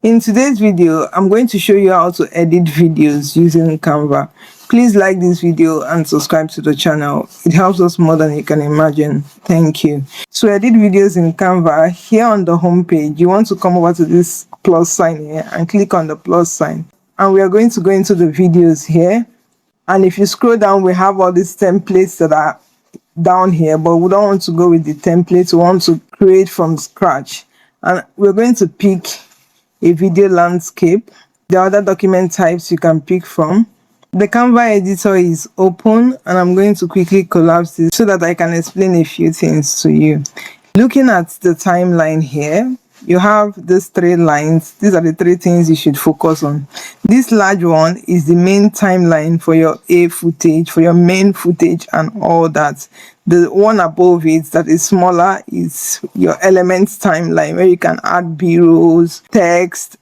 In today's video, I'm going to show you how to edit videos using Canva. Please like this video and subscribe to the channel. It helps us more than you can imagine. Thank you. To edit videos in Canva, here on the home page, you want to come over to this plus sign here and click on the plus sign. And we are going to go into the videos here. And if you scroll down, we have all these templates that are down here, but we don't want to go with the templates. We want to create from scratch. And we're going to pick a video landscape. The other document types you can pick from. The Canva editor is open, and I'm going to quickly collapse this so that I can explain a few things to you. Looking at the timeline here, you have these three lines. These are the three things you should focus on. This large one is the main timeline for your A footage, for your main footage and all that. The one above it that is smaller is your elements timeline, where you can add b-rolls, text,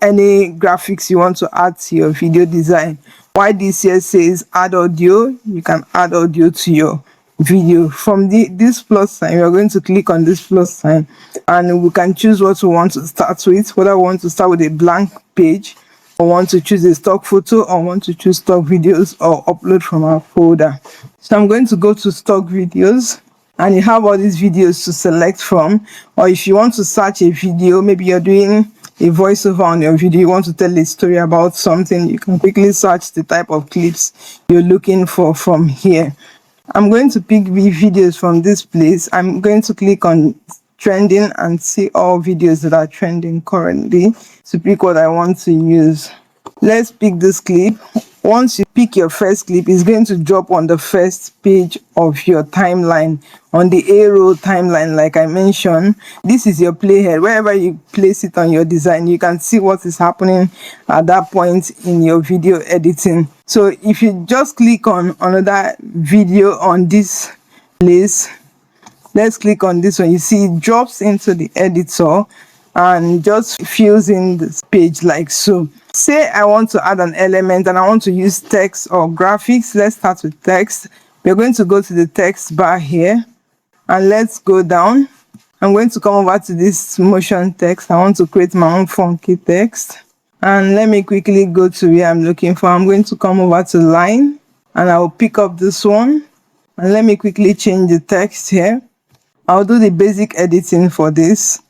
any graphics you want to add to your video design. Why this here says add audio, you can add audio to your video. From this plus sign, we are going to click on this plus sign and we can choose what we want to start with, whether we want to start with a blank page or want to choose a stock photo or want to choose stock videos or upload from our folder. So I'm going to go to stock videos, and you have all these videos to select from. Or if you want to search a video, maybe you're doing a voiceover on your video, you want to tell a story about something, you can quickly search the type of clips you're looking for from here. I'm going to pick videos from this place. I'm going to click on trending and see all videos that are trending currently to pick what I want to use. Let's pick this clip. Once you pick your first clip, it's going to drop on the first page of your timeline, on the A-roll timeline like I mentioned. This is your playhead. Wherever you place it on your design, you can see what is happening at that point in your video editing. So if you just click on another video on this place, let's click on this one, you see it drops into the editor and just fills in this page like so. Say I want to add an element and I want to use text or graphics. Let's start with text. We're going to go to the text bar here and let's go down. I'm going to come over to this motion text. I want to create my own funky text, and let me quickly go to where I'm looking for. I'm going to come over to line and I'll pick up this one, and let me quickly change the text here. I'll do the basic editing for this.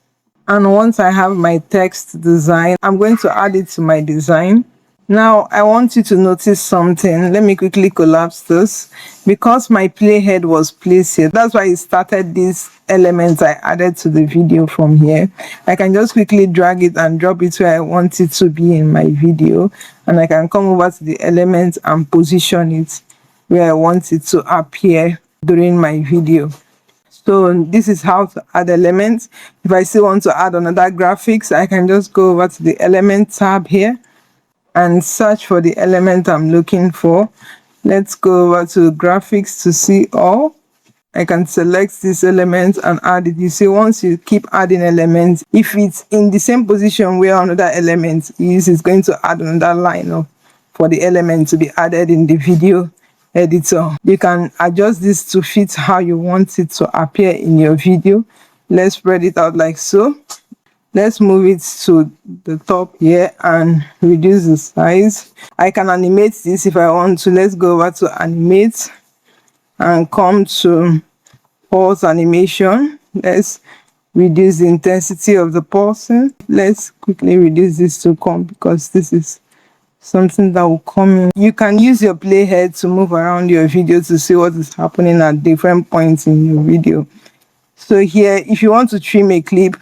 And once I have my text design, I'm going to add it to my design. Now, I want you to notice something. Let me quickly collapse this. Because my playhead was placed here, that's why it started these elements I added to the video from here. I can just quickly drag it and drop it where I want it to be in my video. And I can come over to the element and position it where I want it to appear during my video. So this is how to add elements. If I still want to add another graphics, I can just go over to the element tab here and search for the element I'm looking for. Let's go over to graphics to see all. I can select this element and add it. You see, once you keep adding elements, if it's in the same position where another element is, it's going to add another line up for the element to be added in the video editor. You can adjust this to fit how you want it to appear in your video. Let's spread it out like so. Let's move it to the top here and reduce the size. I can animate this if I want to. Let's go over to animate and come to pause animation. Let's reduce the intensity of the pausing. Let's quickly reduce this to come, because this is something that will come in. You can use your playhead to move around your video to see what is happening at different points in your video. So here, if you want to trim a clip,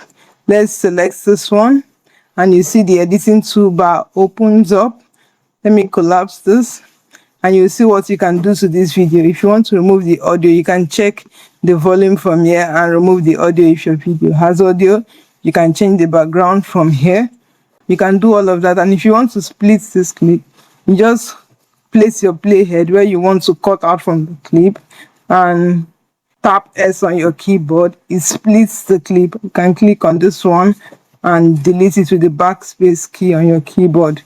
let's select this one, and you see the editing toolbar opens up. Let me collapse this, and you'll see what you can do to this video. If you want to remove the audio, you can check the volume from here and remove the audio. If your video has audio, you can change the background from here. You can do all of that. And if you want to split this clip, you just place your playhead where you want to cut out from the clip and tap S on your keyboard. It splits the clip. You can click on this one and delete it with the backspace key on your keyboard.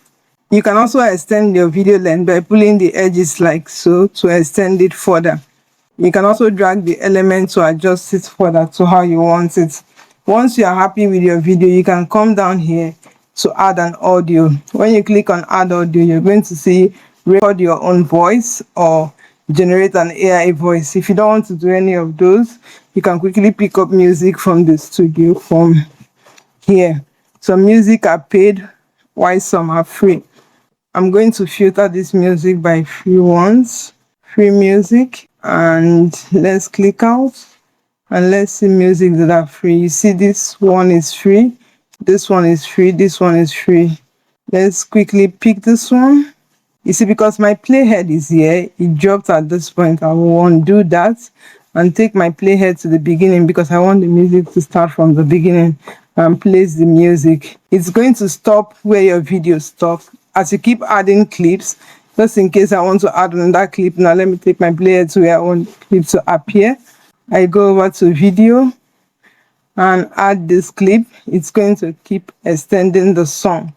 You can also extend your video length by pulling the edges like so to extend it further. You can also drag the element to adjust it further to how you want it. Once you are happy with your video, you can come down here. to add an audio. When you click on add audio, you're going to see record your own voice or generate an AI voice. If you don't want to do any of those, you can quickly pick up music from the studio from here. Some music are paid while some are free. I'm going to filter this music by free ones, free music, and let's click out and let's see music that are free. You see this one is free, this one is free, this one is free. Let's quickly pick this one. You see, because my playhead is here, it dropped at this point. I will undo that and take my playhead to the beginning because I want the music to start from the beginning and place the music. It's going to stop where your video stops. As you keep adding clips, just in case I want to add another clip, now let me take my playhead to where I want the clip to appear. I go over to video and add this clip. It's going to keep extending the song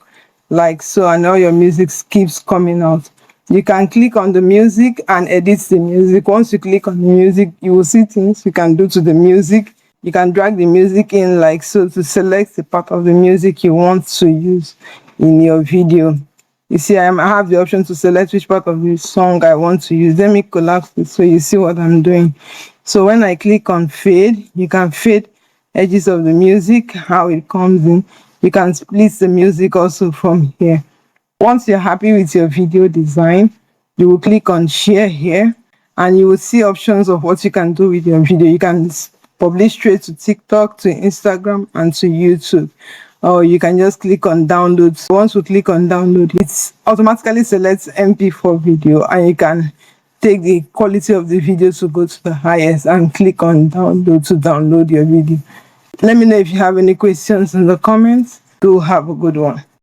like so, and all your music keeps coming out. You can click on the music and edit the music. Once you click on the music, you will see things you can do to the music. You can drag the music in like so to select the part of the music you want to use in your video. You see, I have the option to select which part of the song I want to use. Let me collapse it so you see what I'm doing. So when I click on fade, you can fade edges of the music, how it comes in. You can split the music also from here. Once you're happy with your video design, you will click on share here and you will see options of what you can do with your video. You can publish straight to TikTok, to Instagram, and to YouTube. Or you can just click on download. So once you click on download, it automatically selects MP4 video and you can take the quality of the video to go to the highest and click on download to download your video. Let me know if you have any questions in the comments. Do have a good one.